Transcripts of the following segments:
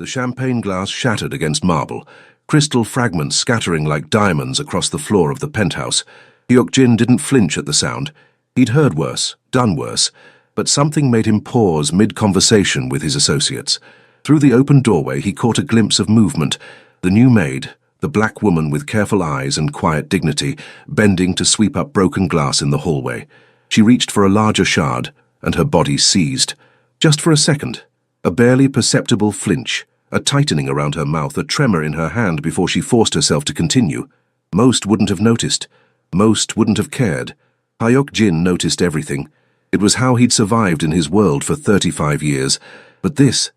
The champagne glass shattered against marble, crystal fragments scattering like diamonds across the floor of the penthouse. Hyuk-jin didn't flinch at the sound. He'd heard worse, done worse, but something made him pause mid-conversation with his associates. Through the open doorway he caught a glimpse of movement. The new maid, the black woman with careful eyes and quiet dignity, bending to sweep up broken glass in the hallway. She reached for a larger shard, and her body seized. Just for a second, a barely perceptible flinch, a tightening around her mouth, a tremor in her hand before she forced herself to continue. Most wouldn't have noticed. Most wouldn't have cared. Hyuk-jin noticed everything. It was how he'd survived in his world for 35 years. But this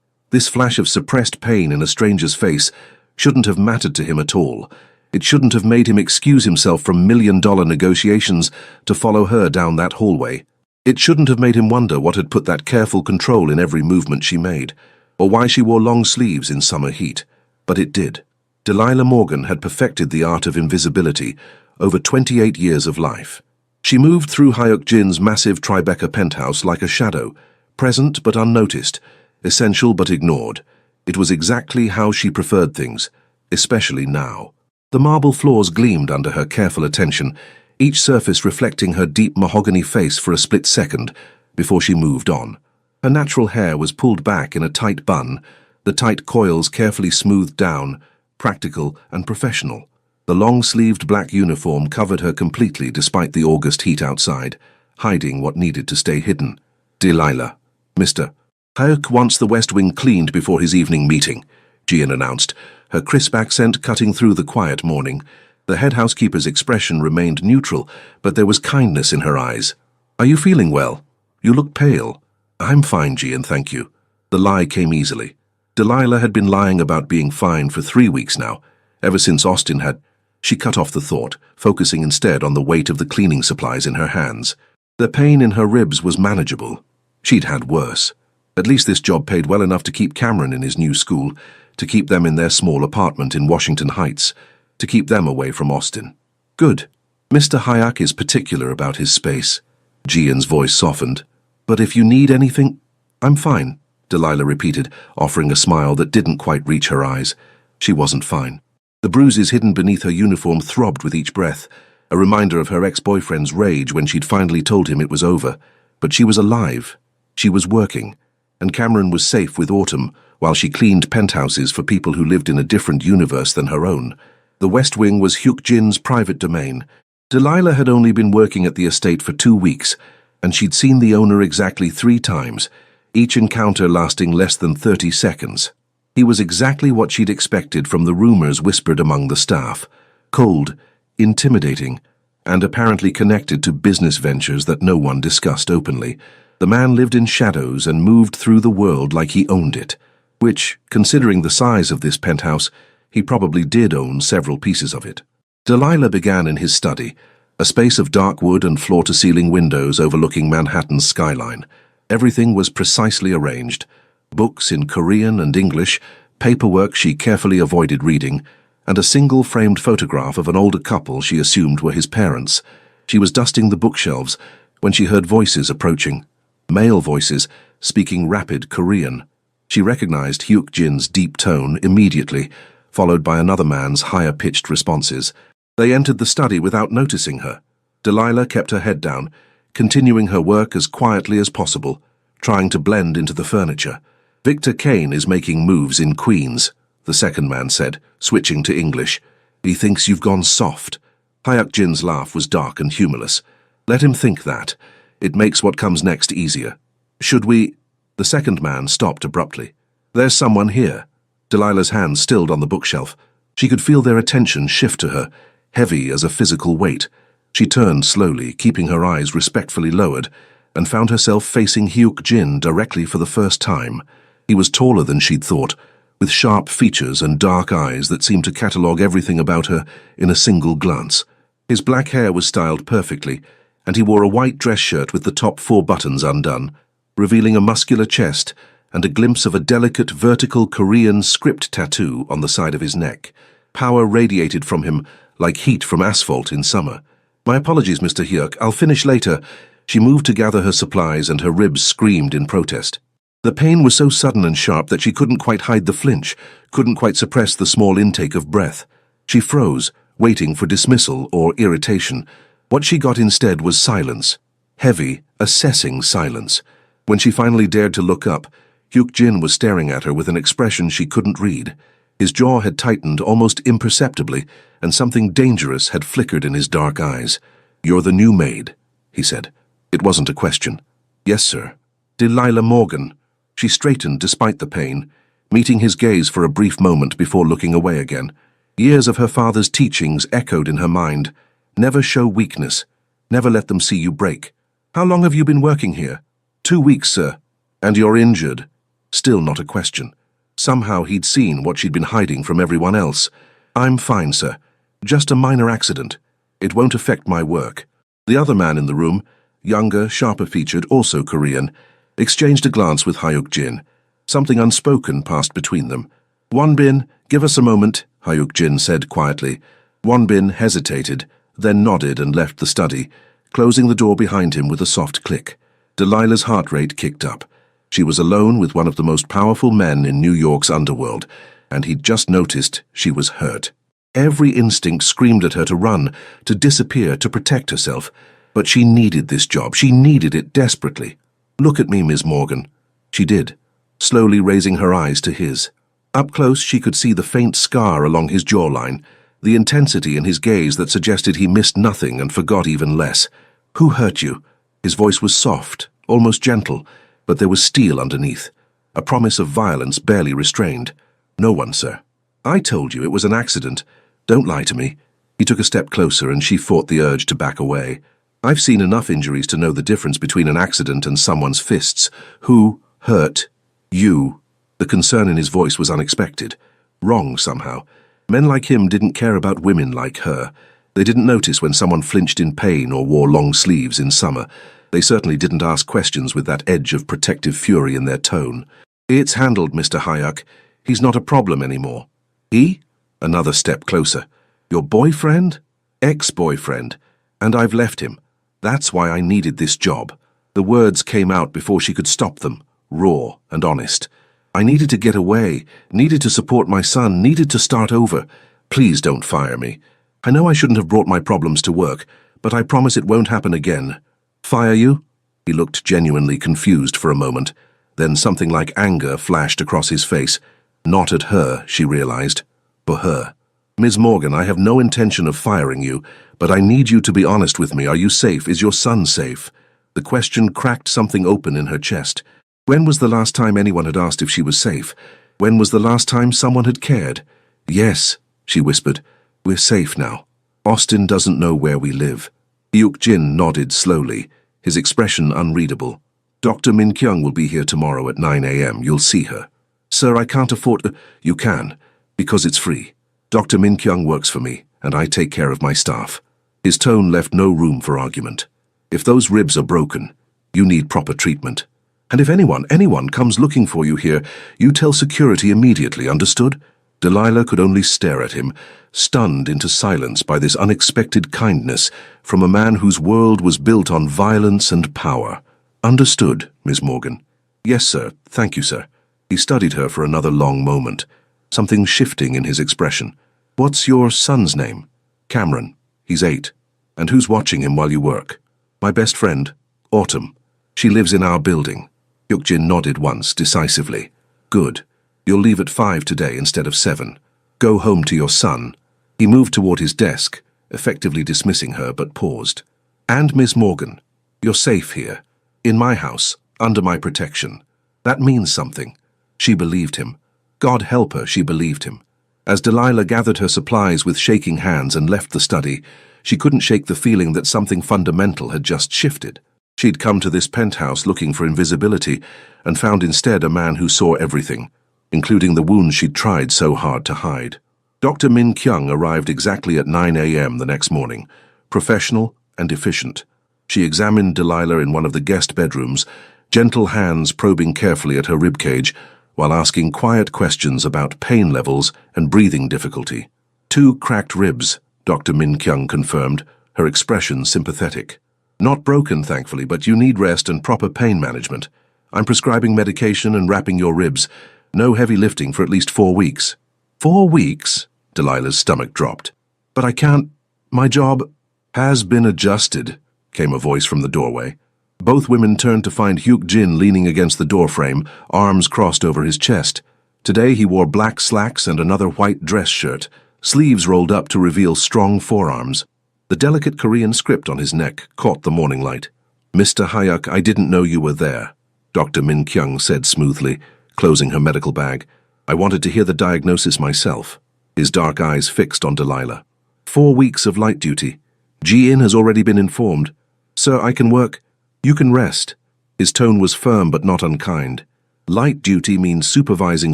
flash of suppressed pain in a stranger's face shouldn't have mattered to him at all. It shouldn't have made him excuse himself from million-dollar negotiations to follow her down that hallway. It shouldn't have made him wonder what had put that careful control in every movement she made, or why she wore long sleeves in summer heat. But it did. Delilah Morgan had perfected the art of invisibility over 28 years of life. She moved through Hyuk-jin's massive Tribeca penthouse like a shadow, present but unnoticed, essential but ignored. It was exactly how she preferred things, especially now. The marble floors gleamed under her careful attention, each surface reflecting her deep mahogany face for a split second before she moved on. Her natural hair was pulled back in a tight bun, the tight coils carefully smoothed down, practical and professional. The long-sleeved black uniform covered her completely despite the August heat outside, hiding what needed to stay hidden. Delilah. Mr. Hyuk wants the West Wing cleaned before his evening meeting, Jian announced, her crisp accent cutting through the quiet morning. The head housekeeper's expression remained neutral, but there was kindness in her eyes. Are you feeling well? You look pale. I'm fine, Jian, thank you. The lie came easily. Delilah had been lying about being fine for 3 weeks now, ever since Austin had... She cut off the thought, focusing instead on the weight of the cleaning supplies in her hands. The pain in her ribs was manageable. She'd had worse. At least this job paid well enough to keep Cameron in his new school, to keep them in their small apartment in Washington Heights, to keep them away from Austin. Good. Mr. Hyuk is particular about his space. Jian's voice softened. But if you need anything... I'm fine, Delilah repeated, offering a smile that didn't quite reach her eyes. She wasn't fine. The bruises hidden beneath her uniform throbbed with each breath, a reminder of her ex-boyfriend's rage when she'd finally told him it was over. But she was alive. She was working. And Cameron was safe with Autumn, while she cleaned penthouses for people who lived in a different universe than her own. The West Wing was Hyuk-jin's private domain. Delilah had only been working at the estate for 2 weeks, and she'd seen the owner exactly 3 times, each encounter lasting less than 30 seconds. He was exactly what she'd expected from the rumors whispered among the staff. Cold, intimidating, and apparently connected to business ventures that no one discussed openly. The man lived in shadows and moved through the world like he owned it, which, considering the size of this penthouse, he probably did own several pieces of it. Delilah began in his study, a space of dark wood and floor-to-ceiling windows overlooking Manhattan's skyline. Everything was precisely arranged. Books in Korean and English, paperwork she carefully avoided reading, and a single framed photograph of an older couple she assumed were his parents. She was dusting the bookshelves when she heard voices approaching. Male voices, speaking rapid Korean. She recognized Hyuk-jin's deep tone immediately, followed by another man's higher-pitched responses. They entered the study without noticing her. Delilah kept her head down, continuing her work as quietly as possible, trying to blend into the furniture. Victor Kane is making moves in Queens, the second man said, switching to English. He thinks you've gone soft. Hyuk-jin's laugh was dark and humorless. Let him think that. It makes what comes next easier. Should we... The second man stopped abruptly. There's someone here. Delilah's hand stilled on the bookshelf. She could feel their attention shift to her, heavy as a physical weight. She turned slowly, keeping her eyes respectfully lowered, and found herself facing Hyuk-jin directly for the first time. He was taller than she'd thought, with sharp features and dark eyes that seemed to catalogue everything about her in a single glance. His black hair was styled perfectly, and he wore a white dress shirt with the top 4 buttons undone, revealing a muscular chest and a glimpse of a delicate vertical Korean script tattoo on the side of his neck. Power radiated from him like heat from asphalt in summer. My apologies, Mr. Hyuk, I'll finish later. She moved to gather her supplies and her ribs screamed in protest. The pain was so sudden and sharp that she couldn't quite hide the flinch, couldn't quite suppress the small intake of breath. She froze, waiting for dismissal or irritation. What she got instead was silence. Heavy, assessing silence. When she finally dared to look up, Hyuk-jin was staring at her with an expression she couldn't read. His jaw had tightened almost imperceptibly, and something dangerous had flickered in his dark eyes. "You're the new maid," he said. It wasn't a question. "Yes, sir." "Delilah Morgan." She straightened despite the pain, meeting his gaze for a brief moment before looking away again. Years of her father's teachings echoed in her mind. Never show weakness. Never let them see you break. "How long have you been working here?" 2 weeks, sir." "And you're injured?" Still not a question. Somehow he'd seen what she'd been hiding from everyone else. "I'm fine, sir. Just a minor accident. It won't affect my work." The other man in the room, younger, sharper-featured, also Korean, exchanged a glance with Hyuk-jin. Something unspoken passed between them. "Wonbin, give us a moment," Hyuk-jin said quietly. Wonbin hesitated, then nodded and left the study, closing the door behind him with a soft click. Delilah's heart rate kicked up. She was alone with one of the most powerful men in New York's underworld, and he'd just noticed she was hurt. Every instinct screamed at her to run, to disappear, to protect herself. But she needed this job. She needed it desperately. "Look at me, Miss Morgan." She did, slowly raising her eyes to his. Up close, she could see the faint scar along his jawline, the intensity in his gaze that suggested he missed nothing and forgot even less. "Who hurt you?" His voice was soft, almost gentle, but there was steel underneath, a promise of violence barely restrained. "No one, sir." "I told you it was an accident. Don't lie to me." He took a step closer and she fought the urge to back away. "I've seen enough injuries to know the difference between an accident and someone's fists. Who hurt you?" The concern in his voice was unexpected. Wrong somehow. Men like him didn't care about women like her. They didn't notice when someone flinched in pain or wore long sleeves in summer. They certainly didn't ask questions with that edge of protective fury in their tone. "It's handled, Mr. Hyuk. He's not a problem anymore." "He?" Another step closer. "Your boyfriend?" "Ex-boyfriend. And I've left him. That's why I needed this job." The words came out before she could stop them, raw and honest. "I needed to get away, needed to support my son, needed to start over. Please don't fire me. I know I shouldn't have brought my problems to work, but I promise it won't happen again." "Fire you?" He looked genuinely confused for a moment. Then something like anger flashed across his face. Not at her, she realized. For her. "Ms. Morgan, I have no intention of firing you, but I need you to be honest with me. Are you safe? Is your son safe?" The question cracked something open in her chest. When was the last time anyone had asked if she was safe? When was the last time someone had cared? "Yes," she whispered. "We're safe now. Austin doesn't know where we live." Hyuk-jin nodded slowly, his expression unreadable. "Dr. Min-kyung will be here tomorrow at 9 a.m. You'll see her." "Sir, I can't afford to—" "You can, because it's free. Dr. Min-kyung works for me, and I take care of my staff." His tone left no room for argument. "If those ribs are broken, you need proper treatment. And if anyone comes looking for you here, you tell security immediately, understood?" Delilah could only stare at him, stunned into silence by this unexpected kindness from a man whose world was built on violence and power. "Understood, Miss Morgan." "Yes, sir. Thank you, sir." He studied her for another long moment, something shifting in his expression. "What's your son's name?" "Cameron. He's 8. "And who's watching him while you work?" "My best friend, Autumn. She lives in our building." Hyuk-jin nodded once, decisively. "Good. You'll leave at 5 today instead of 7. Go home to your son." He moved toward his desk, effectively dismissing her, but paused. "And Miss Morgan, you're safe here. In my house, under my protection. That means something." She believed him. God help her, she believed him. As Delilah gathered her supplies with shaking hands and left the study, she couldn't shake the feeling that something fundamental had just shifted. She'd come to this penthouse looking for invisibility, and found instead a man who saw everything, including the wounds she'd tried so hard to hide. Dr. Min-kyung arrived exactly at 9 a.m. the next morning, professional and efficient. She examined Delilah in one of the guest bedrooms, gentle hands probing carefully at her ribcage, while asking quiet questions about pain levels and breathing difficulty. 2 cracked ribs, Dr. Min-kyung confirmed, her expression sympathetic. "Not broken, thankfully, but you need rest and proper pain management. I'm prescribing medication and wrapping your ribs. No heavy lifting for at least 4 weeks. 4 weeks? Delilah's stomach dropped. But I can't. My job has been adjusted, came a voice from the doorway. Both women turned to find Hyuk Jin leaning against the doorframe, arms crossed over his chest. Today he wore black slacks and another white dress shirt, sleeves rolled up to reveal strong forearms. The delicate Korean script on his neck caught the morning light. Mr. Hyuk, I didn't know you were there, Dr. Min Kyung said smoothly, closing her medical bag. I wanted to hear the diagnosis myself. His dark eyes fixed on Delilah. 4 weeks of light duty. Ji-in has already been informed. Sir, I can work. You can rest. His tone was firm but not unkind. Light duty means supervising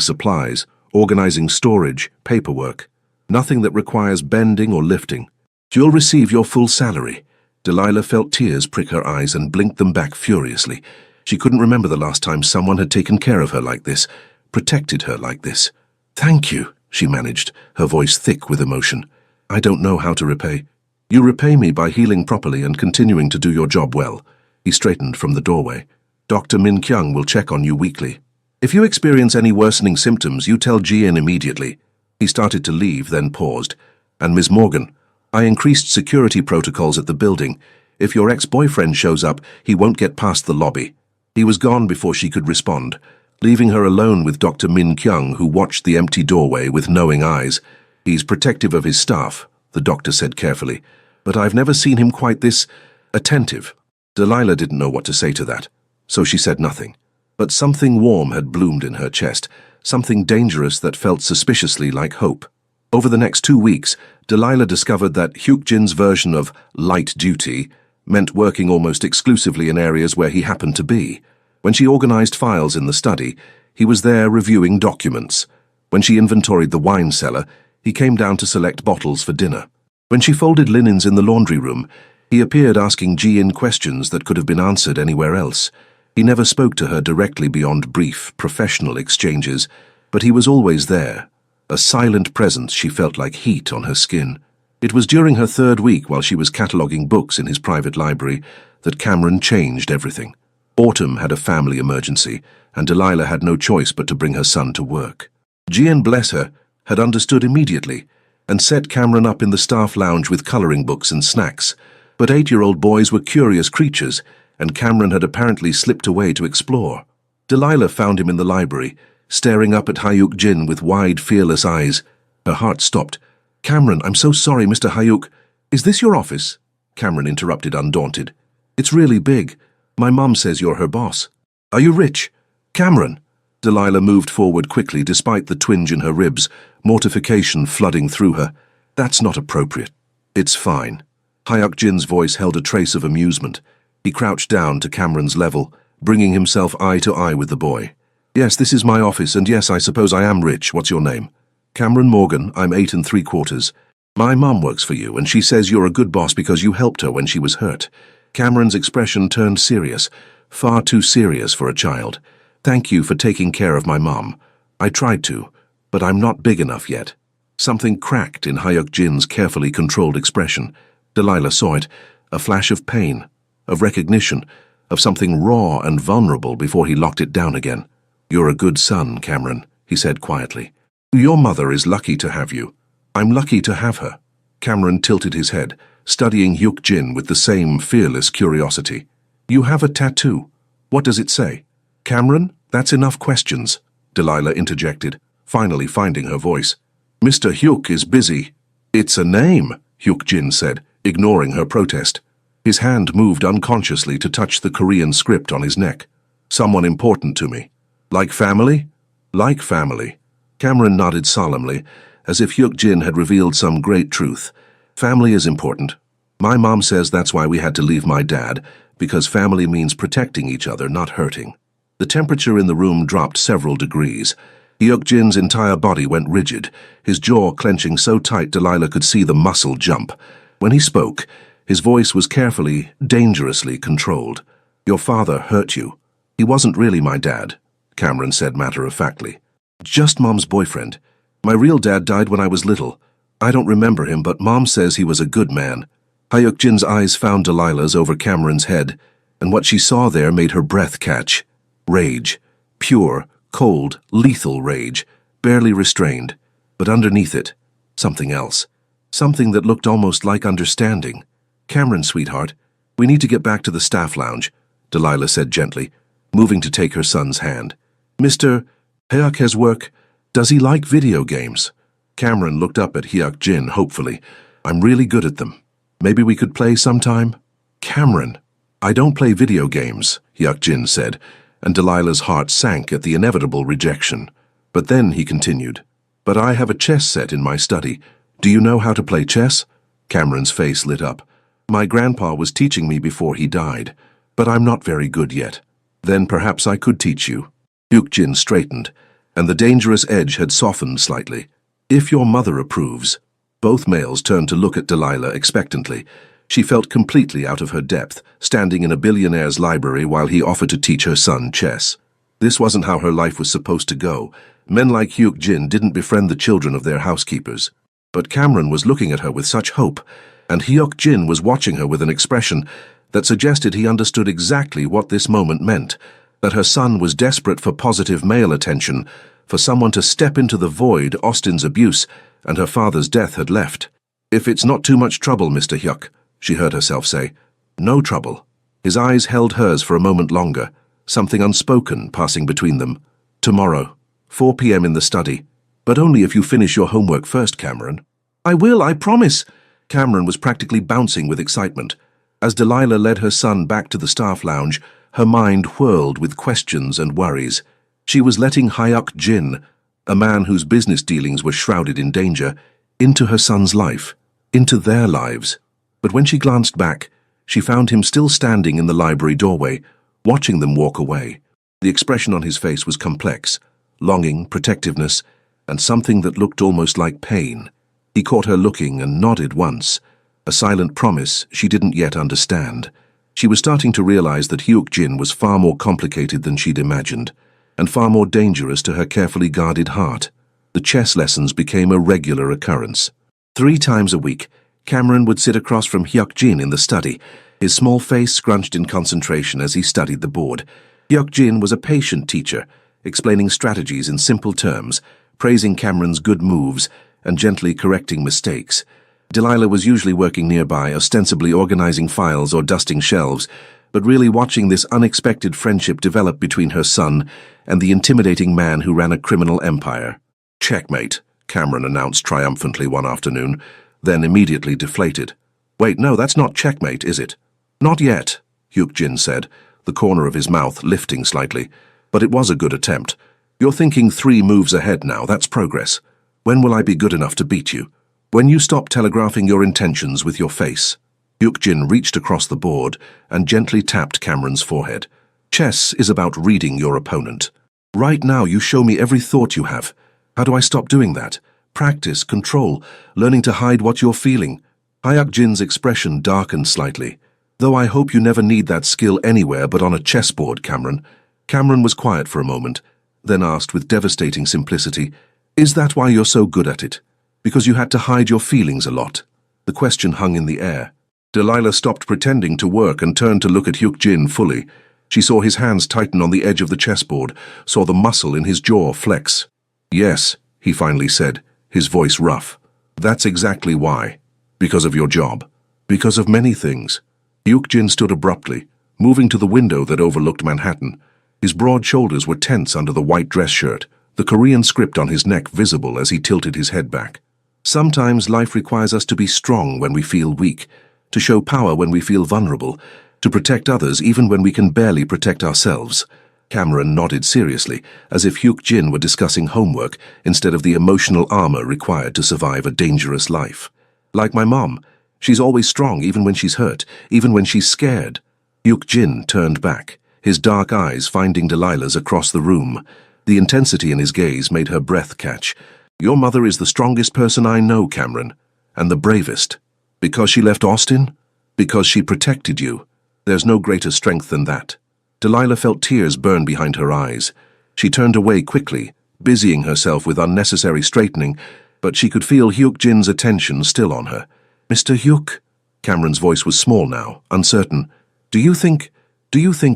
supplies, organizing storage, paperwork. Nothing that requires bending or lifting. You'll receive your full salary. Delilah felt tears prick her eyes and blinked them back furiously. She couldn't remember the last time someone had taken care of her like this, protected her like this. Thank you, she managed, her voice thick with emotion. I don't know how to repay. You repay me by healing properly and continuing to do your job well. He straightened from the doorway. Dr. Min Kyung will check on you weekly. If you experience any worsening symptoms, you tell Ji-in immediately. He started to leave, then paused. And Ms. Morgan, I increased security protocols at the building. If your ex-boyfriend shows up, he won't get past the lobby. He was gone before she could respond, leaving her alone with Dr. Min Kyung, who watched the empty doorway with knowing eyes. He's protective of his staff, the doctor said carefully, but I've never seen him quite this attentive. Delilah didn't know what to say to that, so she said nothing. But something warm had bloomed in her chest, something dangerous that felt suspiciously like hope. Over the next 2 weeks, Delilah discovered that Hyuk Jin's version of light duty meant working almost exclusively in areas where he happened to be. When she organized files in the study, he was there reviewing documents. When she inventoried the wine cellar, he came down to select bottles for dinner. When she folded linens in the laundry room, he appeared asking Ji-in questions that could have been answered anywhere else. He never spoke to her directly beyond brief, professional exchanges, but he was always there. A silent presence she felt like heat on her skin. It was during her 3rd week while she was cataloguing books in his private library that Cameron changed everything. Autumn had a family emergency, and Delilah had no choice but to bring her son to work. Ji-in, bless her, had understood immediately and set Cameron up in the staff lounge with coloring books and snacks. But 8-year-old boys were curious creatures, and Cameron had apparently slipped away to explore. Delilah found him in the library, staring up at Hyuk Jin with wide, fearless eyes. Her heart stopped. Cameron, I'm so sorry, Mr. Hyuk. Is this your office? Cameron interrupted, undaunted. It's really big. My mum says you're her boss. Are you rich? Cameron. Delilah moved forward quickly despite the twinge in her ribs, mortification flooding through her. That's not appropriate. It's fine. Hyuk Jin's voice held a trace of amusement. He crouched down to Cameron's level, bringing himself eye to eye with the boy. Yes, this is my office, and yes, I suppose I am rich. What's your name? Cameron Morgan. I'm 8 3/4. My mum works for you, and she says you're a good boss because you helped her when she was hurt. Cameron's expression turned serious, far too serious for a child. Thank you for taking care of my mum. I tried to, but I'm not big enough yet. Something cracked in Hyuk Jin's carefully controlled expression. Delilah saw it, a flash of pain, of recognition, of something raw and vulnerable before he locked it down again. You're a good son, Cameron, he said quietly. Your mother is lucky to have you. I'm lucky to have her. Cameron tilted his head, studying Hyuk Jin with the same fearless curiosity. You have a tattoo. What does it say? Cameron, that's enough questions, Delilah interjected, finally finding her voice. Mr. Hyuk is busy. It's a name, Hyuk Jin said, ignoring her protest. His hand moved unconsciously to touch the Korean script on his neck. Someone important to me. Like family? Like family. Cameron nodded solemnly, as if Hyuk Jin had revealed some great truth. Family is important. My mom says that's why we had to leave my dad, because family means protecting each other, not hurting. The temperature in the room dropped several degrees. Hyuk Jin's entire body went rigid, his jaw clenching so tight Delilah could see the muscle jump. When he spoke, his voice was carefully, dangerously controlled. Your father hurt you. He wasn't really my dad, Cameron said matter-of-factly. Just Mom's boyfriend. My real dad died when I was little. I don't remember him, but Mom says he was a good man. Hyuk Jin's eyes found Delilah's over Cameron's head, and what she saw there made her breath catch. Rage. Pure, cold, lethal rage, barely restrained. But underneath it, something else. Something that looked almost like understanding. "Cameron, sweetheart, we need to get back to the staff lounge," Delilah said gently, moving to take her son's hand. "Mr. Hyuk's work, does he like video games?" Cameron looked up at Hyuk Jin hopefully. "I'm really good at them. Maybe we could play sometime?" "Cameron, I don't play video games," Hyuk Jin said, and Delilah's heart sank at the inevitable rejection. But then he continued, "But I have a chess set in my study. Do you know how to play chess?" Cameron's face lit up. "My grandpa was teaching me before he died, but I'm not very good yet." "Then perhaps I could teach you." Hyuk Jin straightened, and the dangerous edge had softened slightly. "If your mother approves." Both males turned to look at Delilah expectantly. She felt completely out of her depth, standing in a billionaire's library while he offered to teach her son chess. This wasn't how her life was supposed to go. Men like Hyuk Jin didn't befriend the children of their housekeepers. But Cameron was looking at her with such hope, and Hyuk Jin was watching her with an expression that suggested he understood exactly what this moment meant, that her son was desperate for positive male attention, for someone to step into the void Austin's abuse and her father's death had left. "If it's not too much trouble, Mr. Hyuk," she heard herself say. "No trouble." His eyes held hers for a moment longer, something unspoken passing between them. "Tomorrow, 4 p.m. in the study. But only if you finish your homework first, Cameron." "I will, I promise." Cameron was practically bouncing with excitement. As Delilah led her son back to the staff lounge, her mind whirled with questions and worries. She was letting Hyuk Jin, a man whose business dealings were shrouded in danger, into her son's life, into their lives. But when she glanced back, she found him still standing in the library doorway, watching them walk away. The expression on his face was complex, longing, protectiveness, and something that looked almost like pain. He caught her looking and nodded once, a silent promise she didn't yet understand. She was starting to realize that Hyuk Jin was far more complicated than she'd imagined, and far more dangerous to her carefully guarded heart. The chess lessons became a regular occurrence. 3 times a week, Cameron would sit across from Hyuk Jin in the study, his small face scrunched in concentration as he studied the board. Hyuk Jin was a patient teacher, explaining strategies in simple terms, praising Cameron's good moves, and gently correcting mistakes. Delilah was usually working nearby, ostensibly organizing files or dusting shelves, but really watching this unexpected friendship develop between her son and the intimidating man who ran a criminal empire. "Checkmate," Cameron announced triumphantly one afternoon, then immediately deflated. "Wait, no, that's not checkmate, is it?" "Not yet," Hyuk Jin said, the corner of his mouth lifting slightly. "But it was a good attempt. You're thinking 3 moves ahead now, that's progress. When will I be good enough to beat you? When you stop telegraphing your intentions with your face." Hyuk Jin reached across the board and gently tapped Cameron's forehead. "Chess is about reading your opponent. Right now you show me every thought you have. How do I stop doing that? Practice, control, learning to hide what you're feeling." Hyuk Jin's expression darkened slightly. "Though I hope you never need that skill anywhere but on a chessboard, Cameron." Cameron was quiet for a moment, then asked with devastating simplicity, "Is that why you're so good at it? Because you had to hide your feelings a lot?" The question hung in the air. Delilah stopped pretending to work and turned to look at Hyuk Jin fully. She saw his hands tighten on the edge of the chessboard, saw the muscle in his jaw flex. "Yes," he finally said, his voice rough. "That's exactly why. Because of your job. Because of many things." Hyuk Jin stood abruptly, moving to the window that overlooked Manhattan. His broad shoulders were tense under the white dress shirt, the Korean script on his neck visible as he tilted his head back. "Sometimes life requires us to be strong when we feel weak, to show power when we feel vulnerable, to protect others even when we can barely protect ourselves." Cameron nodded seriously, as if Hyuk Jin were discussing homework instead of the emotional armor required to survive a dangerous life. "Like my mom, she's always strong even when she's hurt, even when she's scared." Hyuk Jin turned back, his dark eyes finding Delilah's across the room. The intensity in his gaze made her breath catch. "Your mother is the strongest person I know, Cameron, and the bravest. Because she left Austin? Because she protected you. There's no greater strength than that." Delilah felt tears burn behind her eyes. She turned away quickly, busying herself with unnecessary straightening, but she could feel Hyuk Jin's attention still on her. "Mr. Hyuk?" Cameron's voice was small now, uncertain. Do you think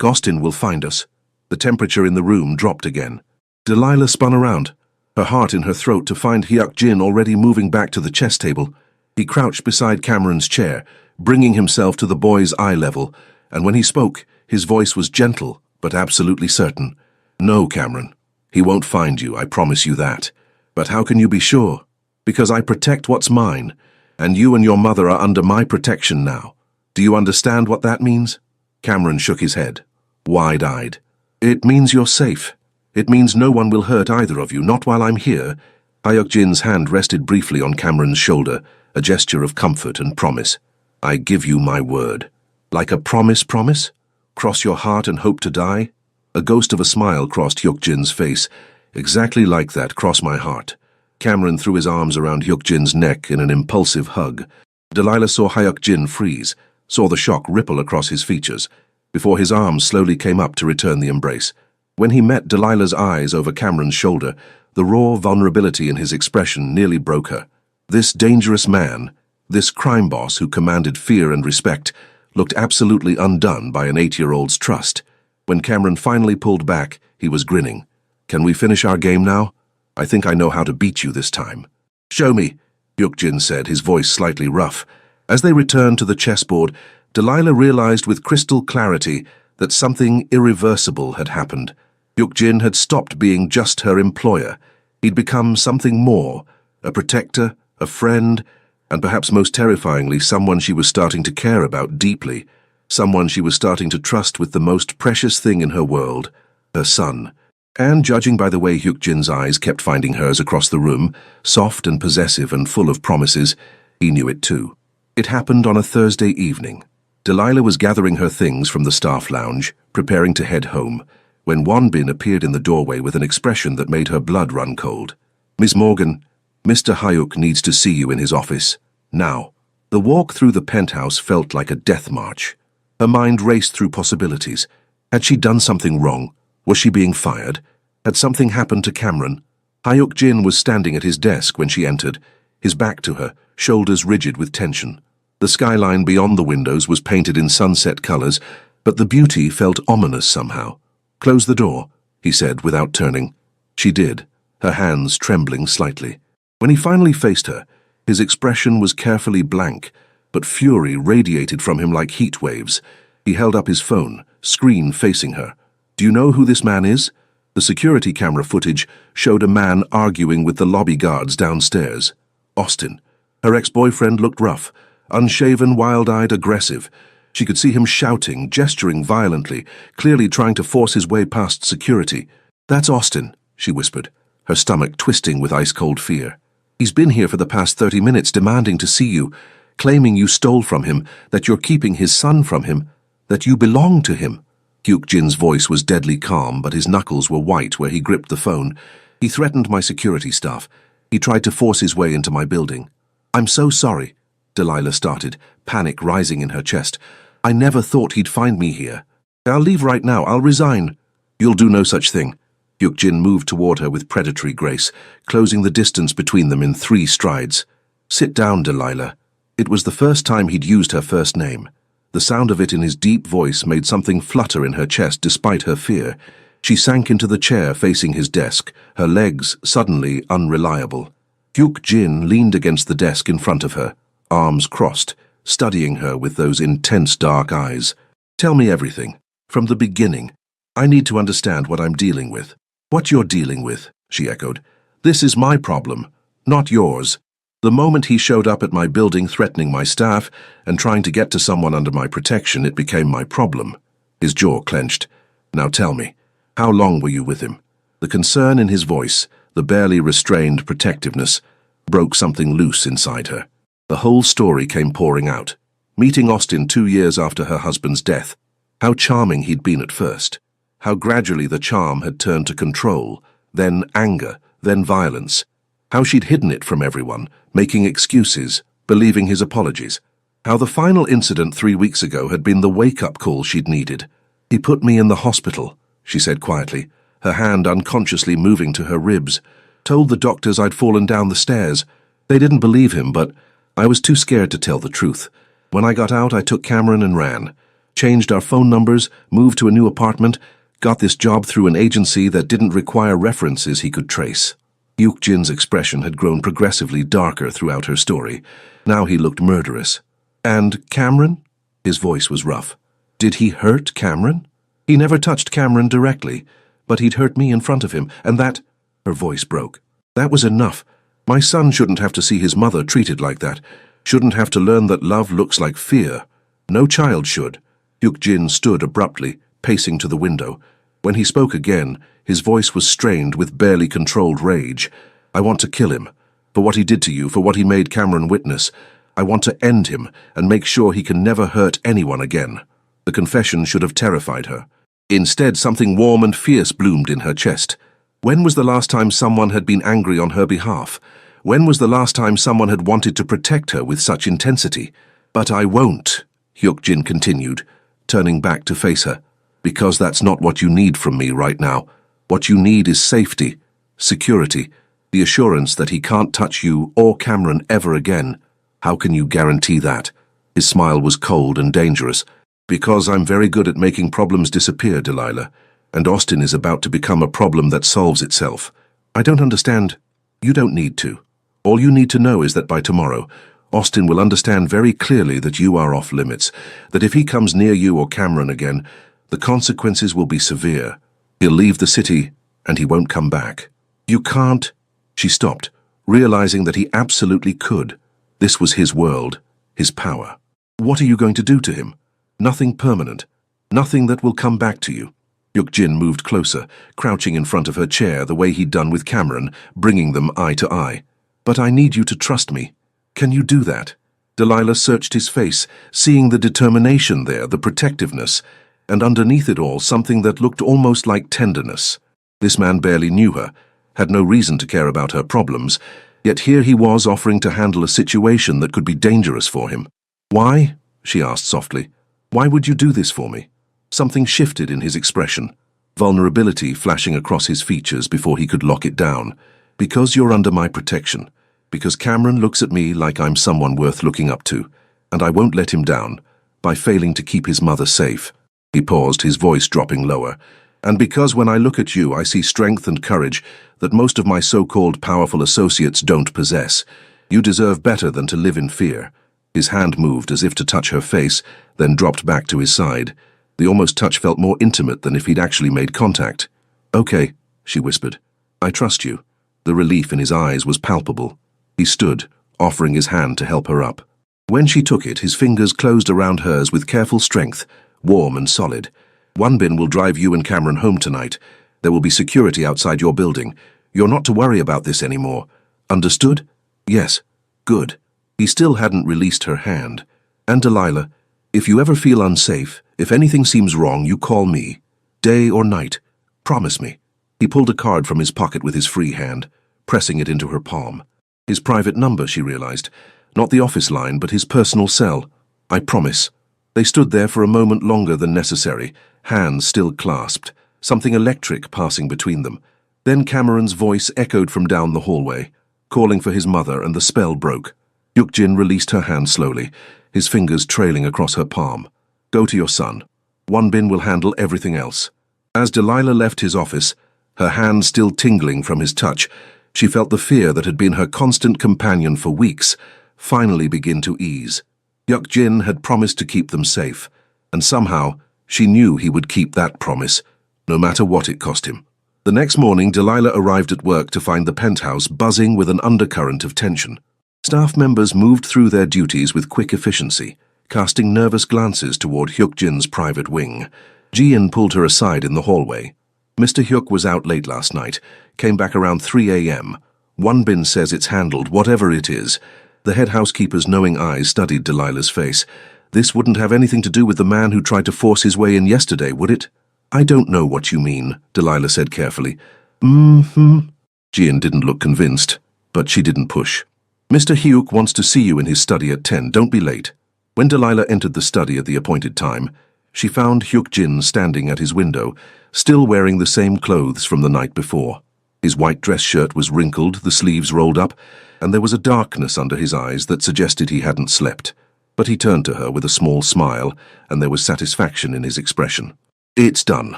Austin will find us?" The temperature in the room dropped again. Delilah spun around, her heart in her throat, to find Hyuk Jin already moving back to the chess table. He crouched beside Cameron's chair, bringing himself to the boy's eye level, and when he spoke, his voice was gentle but absolutely certain. "No, Cameron. He won't find you, I promise you that. But how can you be sure? Because I protect what's mine, and you and your mother are under my protection now. Do you understand what that means?" Cameron shook his head, wide-eyed. "It means you're safe. It means no one will hurt either of you, not while I'm here." Hyuk Jin's hand rested briefly on Cameron's shoulder, a gesture of comfort and promise. "I give you my word." "Like a promise? Cross your heart and hope to die?" A ghost of a smile crossed Hyuk Jin's face. "Exactly like that, cross my heart." Cameron threw his arms around Hyuk Jin's neck in an impulsive hug. Delilah saw Hyuk Jin freeze, saw the shock ripple across his features, before his arms slowly came up to return the embrace. When he met Delilah's eyes over Cameron's shoulder, the raw vulnerability in his expression nearly broke her. This dangerous man, this crime boss who commanded fear and respect, looked absolutely undone by an 8-year-old's trust. When Cameron finally pulled back, he was grinning. "Can we finish our game now? I think I know how to beat you this time." "Show me," Hyuk Jin said, his voice slightly rough. As they returned to the chessboard, Delilah realized with crystal clarity that something irreversible had happened. Hyuk Jin had stopped being just her employer. He'd become something more, a protector, a friend, and perhaps most terrifyingly, someone she was starting to care about deeply, someone she was starting to trust with the most precious thing in her world, her son. And judging by the way Hyuk Jin's eyes kept finding hers across the room, soft and possessive and full of promises, he knew it too. It happened on a Thursday evening. Delilah was gathering her things from the staff lounge, preparing to head home, when Wonbin appeared in the doorway with an expression that made her blood run cold. "Miss Morgan, Mr. Hyuk needs to see you in his office. Now." The walk through the penthouse felt like a death march. Her mind raced through possibilities. Had she done something wrong? Was she being fired? Had something happened to Cameron? Hyuk Jin was standing at his desk when she entered, his back to her, shoulders rigid with tension. The skyline beyond the windows was painted in sunset colors, but the beauty felt ominous somehow. "Close the door," he said without turning. She did, her hands trembling slightly. When he finally faced her, his expression was carefully blank, but fury radiated from him like heat waves. He held up his phone, screen facing her. "Do you know who this man is?" The security camera footage showed a man arguing with the lobby guards downstairs. Austin. Her ex-boyfriend looked rough, unshaven, wild-eyed, aggressive. She could see him shouting, gesturing violently, clearly trying to force his way past security. "That's Austin," she whispered, her stomach twisting with ice-cold fear. "He's been here for the past 30 minutes demanding to see you, claiming you stole from him, that you're keeping his son from him, that you belong to him." Hyuk Jin's voice was deadly calm, but his knuckles were white where he gripped the phone. "He threatened my security staff. He tried to force his way into my building." "I'm so sorry," Delilah started, panic rising in her chest. "I never thought he'd find me here. I'll leave right now. I'll resign." "You'll do no such thing." Hyuk Jin moved toward her with predatory grace, closing the distance between them in 3 strides. "Sit down, Delilah." It was the first time he'd used her first name. The sound of it in his deep voice made something flutter in her chest despite her fear. She sank into the chair facing his desk, her legs suddenly unreliable. Hyuk Jin leaned against the desk in front of her, arms crossed, studying her with those intense dark eyes. "Tell me everything, from the beginning. I need to understand what I'm dealing with." "What you're dealing with," she echoed. "This is my problem, not yours. The moment he showed up at my building threatening my staff and trying to get to someone under my protection, it became my problem." His jaw clenched. "Now tell me, how long were you with him?" The concern in his voice, the barely restrained protectiveness, broke something loose inside her. The whole story came pouring out. Meeting Austin 2 years after her husband's death. How charming he'd been at first. How gradually the charm had turned to control, then anger, then violence. How she'd hidden it from everyone, making excuses, believing his apologies. How the final incident 3 weeks ago had been the wake-up call she'd needed. "He put me in the hospital," she said quietly, her hand unconsciously moving to her ribs. "Told the doctors I'd fallen down the stairs. They didn't believe him, but I was too scared to tell the truth. When I got out, I took Cameron and ran. Changed our phone numbers, moved to a new apartment, Got this job through an agency that didn't require references he could trace. Hyuk-jin's expression had grown progressively darker throughout her story. Now he looked murderous. And Cameron? His voice was rough. Did he hurt Cameron? He never touched Cameron directly, but he'd hurt me in front of him, and that— Her voice broke. That was enough. My son shouldn't have to see his mother treated like that. Shouldn't have to learn that love looks like fear. No child should. Hyuk-jin stood abruptly, pacing to the window. When he spoke again, his voice was strained with barely controlled rage. I want to kill him. For what he did to you, for what he made Cameron witness. I want to end him and make sure he can never hurt anyone again. The confession should have terrified her. Instead, something warm and fierce bloomed in her chest. When was the last time someone had been angry on her behalf? When was the last time someone had wanted to protect her with such intensity? But I won't, Hyuk-jin continued, turning back to face her. Because that's not what you need from me right now. What you need is safety, security, the assurance that he can't touch you or Cameron ever again. How can you guarantee that? His smile was cold and dangerous. Because I'm very good at making problems disappear, Delilah, and Austin is about to become a problem that solves itself. I don't understand. You don't need to. All you need to know is that by tomorrow, Austin will understand very clearly that you are off limits, that if he comes near you or Cameron again, the consequences will be severe. He'll leave the city, and he won't come back. You can't— She stopped, realizing that he absolutely could. This was his world, his power. What are you going to do to him? Nothing permanent. Nothing that will come back to you. Hyuk-jin moved closer, crouching in front of her chair the way he'd done with Cameron, bringing them eye to eye. But I need you to trust me. Can you do that? Delilah searched his face, seeing the determination there, the protectiveness, and underneath it all something that looked almost like tenderness. This man barely knew her, had no reason to care about her problems, yet here he was offering to handle a situation that could be dangerous for him. Why? She asked softly. Why would you do this for me? Something shifted in his expression, vulnerability flashing across his features before he could lock it down. Because you're under my protection. Because Cameron looks at me like I'm someone worth looking up to, and I won't let him down by failing to keep his mother safe. He paused, his voice dropping lower. And because when I look at you, I see strength and courage that most of my so-called powerful associates don't possess. You deserve better than to live in fear. His hand moved as if to touch her face, then dropped back to his side. The almost touch felt more intimate than if he'd actually made contact. Okay, she whispered. I trust you. The relief in his eyes was palpable. He stood, offering his hand to help her up. When she took it, his fingers closed around hers with careful strength, warm and solid. Wonbin will drive you and Cameron home tonight. There will be security outside your building. You're not to worry about this anymore. Understood? Yes. Good. He still hadn't released her hand. And Delilah, if you ever feel unsafe, if anything seems wrong, you call me. Day or night. Promise me. He pulled a card from his pocket with his free hand, pressing it into her palm. His private number, she realized. Not the office line, but his personal cell. I promise. They stood there for a moment longer than necessary, hands still clasped, something electric passing between them. Then Cameron's voice echoed from down the hallway, calling for his mother, and the spell broke. Hyuk-jin released her hand slowly, his fingers trailing across her palm. Go to your son. Wonbin will handle everything else. As Delilah left his office, her hand still tingling from his touch, she felt the fear that had been her constant companion for weeks finally begin to ease. Hyuk-jin had promised to keep them safe, and somehow she knew he would keep that promise, no matter what it cost him. The next morning, Delilah arrived at work to find the penthouse buzzing with an undercurrent of tension. Staff members moved through their duties with quick efficiency, casting nervous glances toward Hyuk-jin's private wing. Ji-in pulled her aside in the hallway. Mr. Hyuk was out late last night, came back around 3 a.m. Wonbin says it's handled, whatever it is. The head housekeeper's knowing eyes studied Delilah's face. This wouldn't have anything to do with the man who tried to force his way in yesterday, would it? I don't know what you mean, Delilah said carefully. Ji-in didn't look convinced, but she didn't push. Mr. Hyuk wants to see you in his study at 10. Don't be late. When Delilah entered the study at the appointed time, she found Hyuk-jin standing at his window, still wearing the same clothes from the night before. His white dress shirt was wrinkled, the sleeves rolled up, and there was a darkness under his eyes that suggested he hadn't slept. But he turned to her with a small smile, and there was satisfaction in his expression. It's done.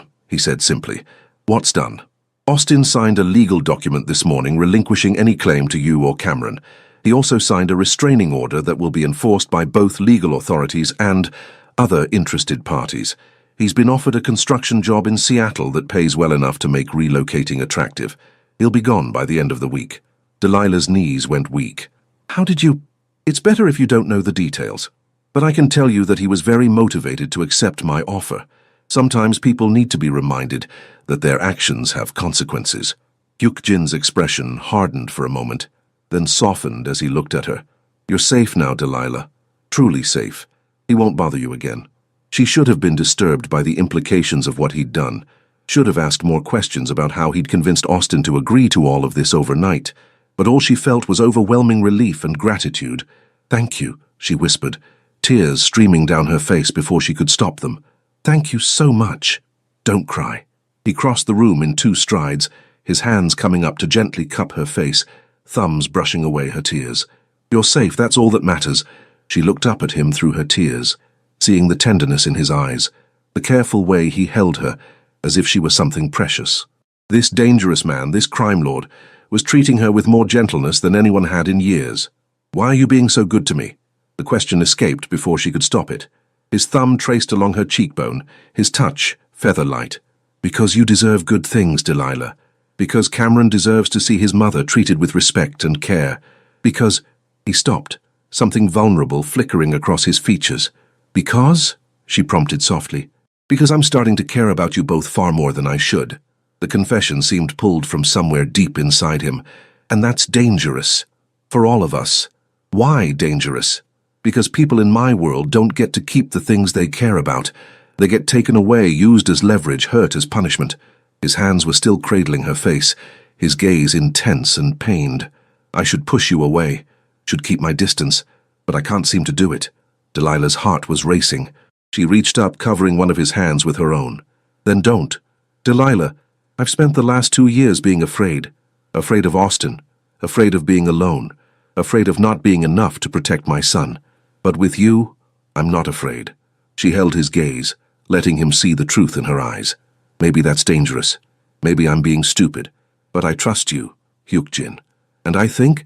he said simply. What's done? Austin signed a legal document this morning relinquishing any claim to you or Cameron. He also signed a restraining order that will be enforced by both legal authorities and other interested parties. He's been offered a construction job in Seattle that pays well enough to make relocating attractive. He'll be gone by the end of the week. Delilah's knees went weak. How did you... It's better if you don't know the details. But I can tell you that he was very motivated to accept my offer. Sometimes people need to be reminded that their actions have consequences. Hyuk-jin's expression hardened for a moment, then softened as he looked at her. You're safe now, Delilah. Truly safe. He won't bother you again. She should have been disturbed by the implications of what he'd done, should have asked more questions about how he'd convinced Austin to agree to all of this overnight, but all she felt was overwhelming relief and gratitude. Thank you, she whispered, tears streaming down her face before she could stop them. Thank you so much. Don't cry. He crossed the room in 2 strides, his hands coming up to gently cup her face, thumbs brushing away her tears. You're safe, that's all that matters. She looked up at him through her tears, seeing the tenderness in his eyes, the careful way he held her, as if she were something precious. This dangerous man, this crime lord, was treating her with more gentleness than anyone had in years. Why are you being so good to me? The question escaped before she could stop it. His thumb traced along her cheekbone, his touch feather-light. Because you deserve good things, Delilah. Because Cameron deserves to see his mother treated with respect and care. Because... He stopped, something vulnerable flickering across his features. Because, she prompted softly, because I'm starting to care about you both far more than I should. The confession seemed pulled from somewhere deep inside him, and that's dangerous. For all of us. Why dangerous? Because people in my world don't get to keep the things they care about. They get taken away, used as leverage, hurt as punishment. His hands were still cradling her face, his gaze intense and pained. I should push you away, should keep my distance, but I can't seem to do it. Delilah's heart was racing. She reached up, covering one of his hands with her own. Then don't. Delilah, I've spent the last 2 years being afraid. Afraid of Austin. Afraid of being alone. Afraid of not being enough to protect my son. But with you, I'm not afraid. She held his gaze, letting him see the truth in her eyes. Maybe that's dangerous. Maybe I'm being stupid. But I trust you, Hyuk-jin. And I think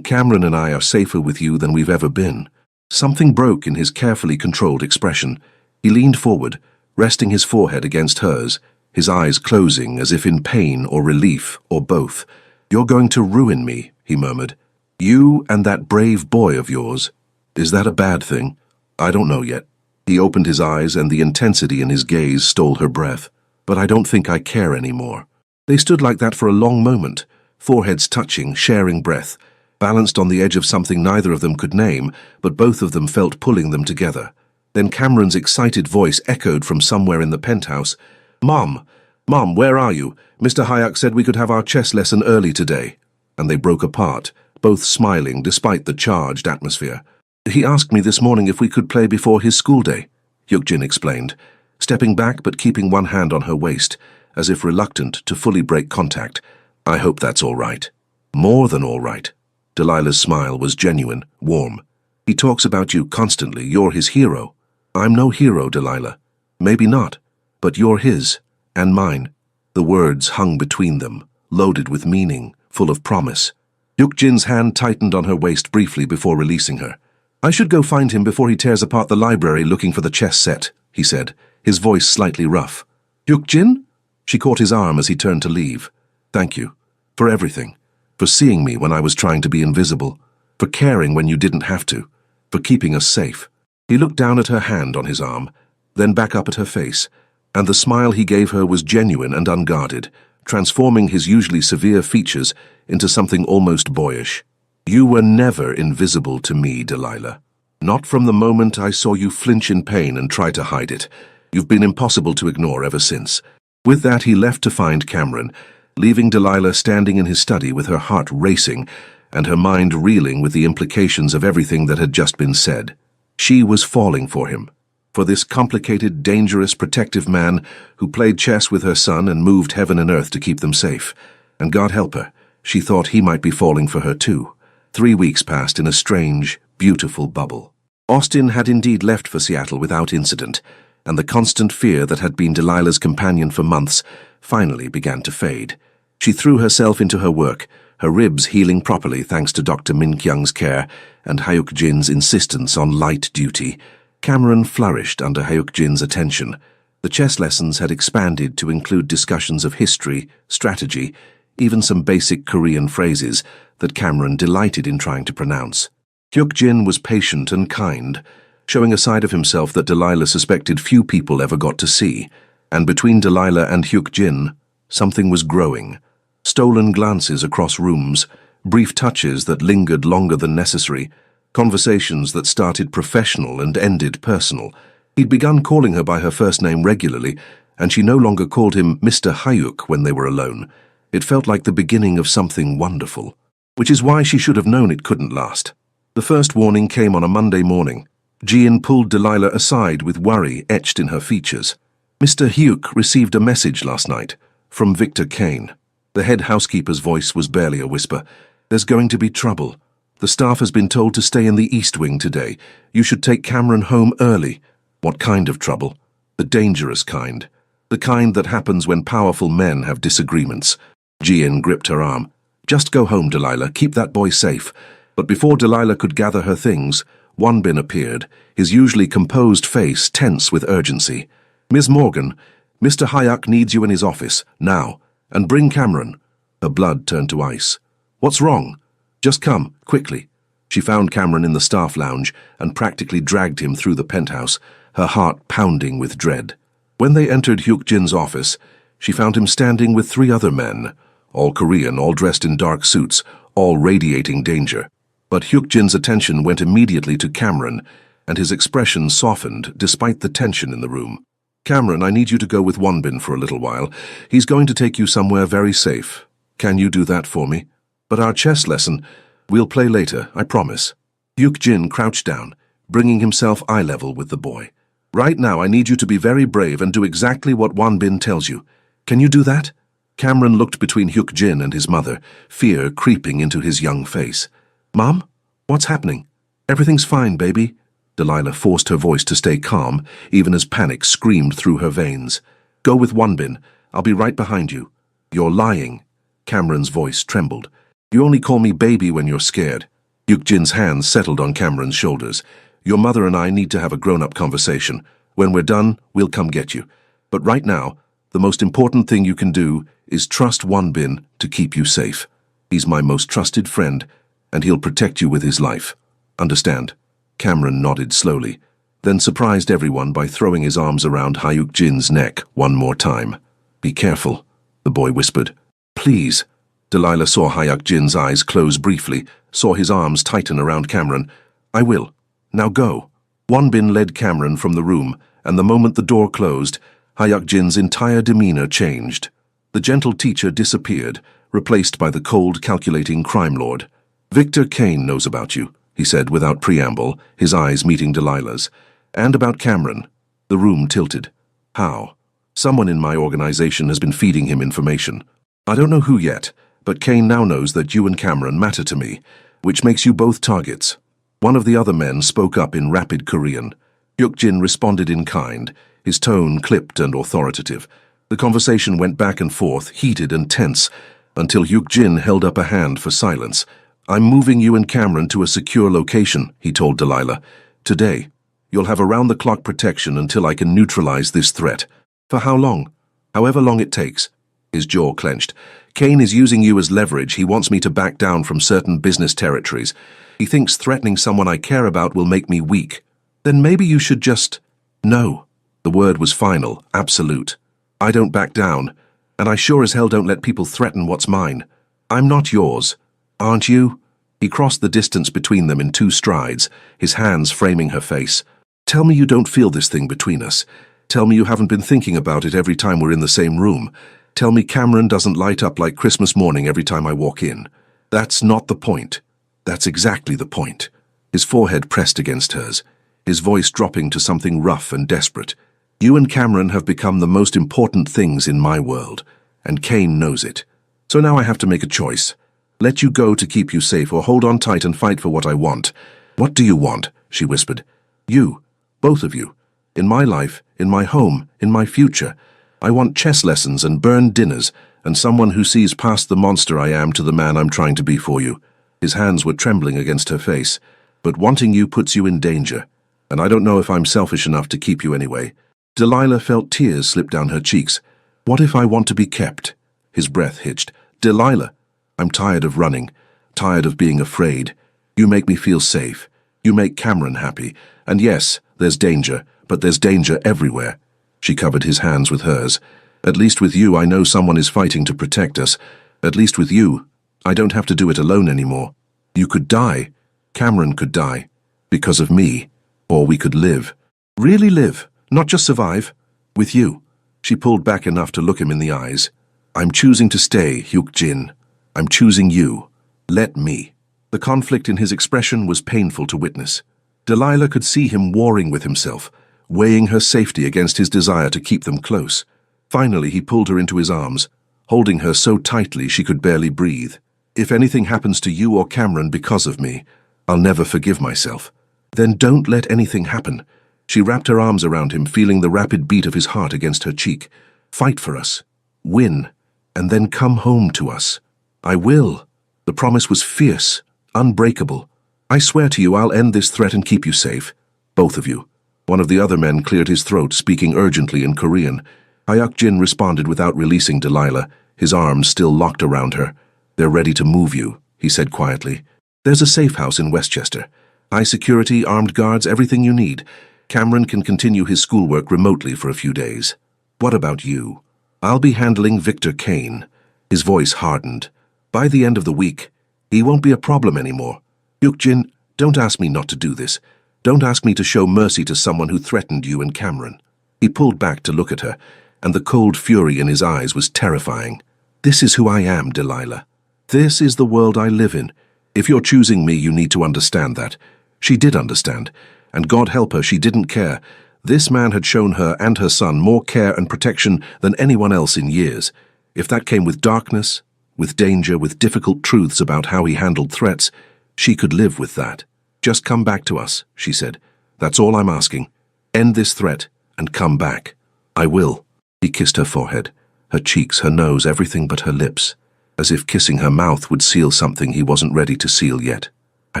Cameron and I are safer with you than we've ever been. Something broke in his carefully controlled expression. He leaned forward, resting his forehead against hers, his eyes closing as if in pain or relief or both. You're going to ruin me, he murmured. You and that brave boy of yours. Is that a bad thing? I don't know yet. He opened his eyes and the intensity in his gaze stole her breath. But I don't think I care anymore. They stood like that for a long moment, foreheads touching, sharing breath, balanced on the edge of something neither of them could name, but both of them felt pulling them together. Then Cameron's excited voice echoed from somewhere in the penthouse. Mom, where are you? Mr. Hayek said we could have our chess lesson early today. And they broke apart, both smiling despite the charged atmosphere. He asked me this morning if we could play before his school day, Hyuk-jin explained, stepping back but keeping one hand on her waist, as if reluctant to fully break contact. I hope that's all right. More than all right. Delilah's smile was genuine, warm. He talks about you constantly. You're his hero. I'm no hero, Delilah. Maybe not, but you're his, and mine. The words hung between them, loaded with meaning, full of promise. Hyuk-jin's hand tightened on her waist briefly before releasing her. I should go find him before he tears apart the library looking for the chess set, he said, his voice slightly rough. Hyuk-jin? She caught his arm as he turned to leave. Thank you. For everything. For seeing me when I was trying to be invisible. For caring when you didn't have to. For keeping us safe. He looked down at her hand on his arm, then back up at her face, and the smile he gave her was genuine and unguarded, transforming his usually severe features into something almost boyish. You were never invisible to me, Delilah. Not from the moment I saw you flinch in pain and try to hide it. You've been impossible to ignore ever since. With that, he left to find Cameron, leaving Delilah standing in his study with her heart racing and her mind reeling with the implications of everything that had just been said. She was falling for him, for this complicated, dangerous, protective man who played chess with her son and moved heaven and earth to keep them safe. And God help her, she thought he might be falling for her too. 3 weeks passed in a strange, beautiful bubble. Austin had indeed left for Seattle without incident, and the constant fear that had been Delilah's companion for months finally began to fade. She threw herself into her work, her ribs healing properly thanks to Dr. Min Kyung's care and Hyuk Jin's insistence on light duty. Cameron flourished under Hyuk Jin's attention. The chess lessons had expanded to include discussions of history, strategy, even some basic Korean phrases that Cameron delighted in trying to pronounce. Hyuk Jin was patient and kind, showing a side of himself that Delilah suspected few people ever got to see. And between Delilah and Hyuk Jin, something was growing. Stolen glances across rooms, brief touches that lingered longer than necessary, conversations that started professional and ended personal. He'd begun calling her by her first name regularly, and she no longer called him Mr. Hyuk when they were alone. It felt like the beginning of something wonderful, which is why she should have known it couldn't last. The first warning came on a Monday morning. Jin pulled Delilah aside with worry etched in her features. Mr. Hyuk received a message last night from Victor Kane. The head housekeeper's voice was barely a whisper. There's going to be trouble. The staff has been told to stay in the East Wing today. You should take Cameron home early. What kind of trouble? The dangerous kind. The kind that happens when powerful men have disagreements. Jin gripped her arm. Just go home, Delilah. Keep that boy safe. But before Delilah could gather her things, Wonbin appeared, his usually composed face tense with urgency. Ms. Morgan, Mr. Hyuk needs you in his office, now, and bring Cameron. Her blood turned to ice. What's wrong? Just come, quickly. She found Cameron in the staff lounge and practically dragged him through the penthouse, her heart pounding with dread. When they entered Hyuk Jin's office, she found him standing with 3 other men, all Korean, all dressed in dark suits, all radiating danger. But Hyuk Jin's attention went immediately to Cameron, and his expression softened despite the tension in the room. Cameron, I need you to go with Wonbin for a little while. He's going to take you somewhere very safe. Can you do that for me? But our chess lesson, we'll play later, I promise. Hyuk Jin crouched down, bringing himself eye level with the boy. Right now, I need you to be very brave and do exactly what Wonbin tells you. Can you do that? Cameron looked between Hyuk Jin and his mother, fear creeping into his young face. Mom? What's happening? Everything's fine, baby. Delilah forced her voice to stay calm, even as panic screamed through her veins. Go with Wonbin. I'll be right behind you. You're lying. Cameron's voice trembled. You only call me baby when you're scared. Hyuk Jin's hands settled on Cameron's shoulders. Your mother and I need to have a grown-up conversation. When we're done, we'll come get you. But right now, the most important thing you can do is trust Wonbin to keep you safe. He's my most trusted friend, and he'll protect you with his life. Understand? Cameron nodded slowly, then surprised everyone by throwing his arms around Hyuk Jin's neck one more time. Be careful, the boy whispered. Please. Delilah saw Hyuk Jin's eyes close briefly, saw his arms tighten around Cameron. I will. Now go. Wonbin led Cameron from the room, and the moment the door closed, Hyuk Jin's entire demeanor changed. The gentle teacher disappeared, replaced by the cold, calculating crime lord. Victor Kane knows about you, he said without preamble, his eyes meeting Delilah's. And about Cameron. The room tilted. How? Someone in my organization has been feeding him information. I don't know who yet, but Kane now knows that you and Cameron matter to me, which makes you both targets. One of the other men spoke up in rapid Korean. Hyuk Jin responded in kind, his tone clipped and authoritative. The conversation went back and forth, heated and tense, until Hyuk Jin held up a hand for silence. I'm moving you and Cameron to a secure location, he told Delilah. Today. You'll have around-the-clock protection until I can neutralize this threat. For how long? However long it takes. His jaw clenched. Kane is using you as leverage. He wants me to back down from certain business territories. He thinks threatening someone I care about will make me weak. Then maybe you should just... No. The word was final, absolute. I don't back down, and I sure as hell don't let people threaten what's mine. I'm not yours. Aren't you? He crossed the distance between them in 2 strides, his hands framing her face. Tell me you don't feel this thing between us. Tell me you haven't been thinking about it every time we're in the same room. Tell me Cameron doesn't light up like Christmas morning every time I walk in. That's not the point. That's exactly the point. His forehead pressed against hers, his voice dropping to something rough and desperate. You and Cameron have become the most important things in my world, and Kane knows it. So now I have to make a choice. Let you go to keep you safe or hold on tight and fight for what I want. What do you want? She whispered. You. Both of you. In my life, in my home, in my future. I want chess lessons and burned dinners, and someone who sees past the monster I am to the man I'm trying to be for you." His hands were trembling against her face. "But wanting you puts you in danger, and I don't know if I'm selfish enough to keep you anyway." Delilah felt tears slip down her cheeks. "What if I want to be kept?" His breath hitched. "Delilah, I'm tired of running, tired of being afraid. You make me feel safe. You make Cameron happy. And yes, there's danger, but there's danger everywhere." She covered his hands with hers. "At least with you I know someone is fighting to protect us. At least with you, I don't have to do it alone anymore. You could die. Cameron could die. Because of me. Or we could live. Really live, not just survive. With you." She pulled back enough to look him in the eyes. "I'm choosing to stay, Hyuk-jin. I'm choosing you. Let me." The conflict in his expression was painful to witness. Delilah could see him warring with himself, weighing her safety against his desire to keep them close. Finally, he pulled her into his arms, holding her so tightly she could barely breathe. "If anything happens to you or Cameron because of me, I'll never forgive myself." "Then don't let anything happen." She wrapped her arms around him, feeling the rapid beat of his heart against her cheek. "Fight for us. Win. And then come home to us." "I will." The promise was fierce, unbreakable. "I swear to you I'll end this threat and keep you safe. Both of you." One of the other men cleared his throat, speaking urgently in Korean. Hyuk-jin responded without releasing Delilah, his arms still locked around her. "They're ready to move you," he said quietly. "There's a safe house in Westchester. High security, armed guards, everything you need. Cameron can continue his schoolwork remotely for a few days. What about you?" "I'll be handling Victor Kane." His voice hardened. "By the end of the week, he won't be a problem anymore. Hyuk-jin, don't ask me not to do this. Don't ask me to show mercy to someone who threatened you and Cameron." He pulled back to look at her, and the cold fury in his eyes was terrifying. "This is who I am, Delilah. This is the world I live in. If you're choosing me, you need to understand that." She did understand, and God help her, she didn't care. This man had shown her and her son more care and protection than anyone else in years. If that came with darkness, with danger, with difficult truths about how he handled threats, she could live with that. "Just come back to us," she said. "That's all I'm asking. End this threat and come back." "I will." He kissed her forehead, her cheeks, her nose, everything but her lips, as if kissing her mouth would seal something he wasn't ready to seal yet. "I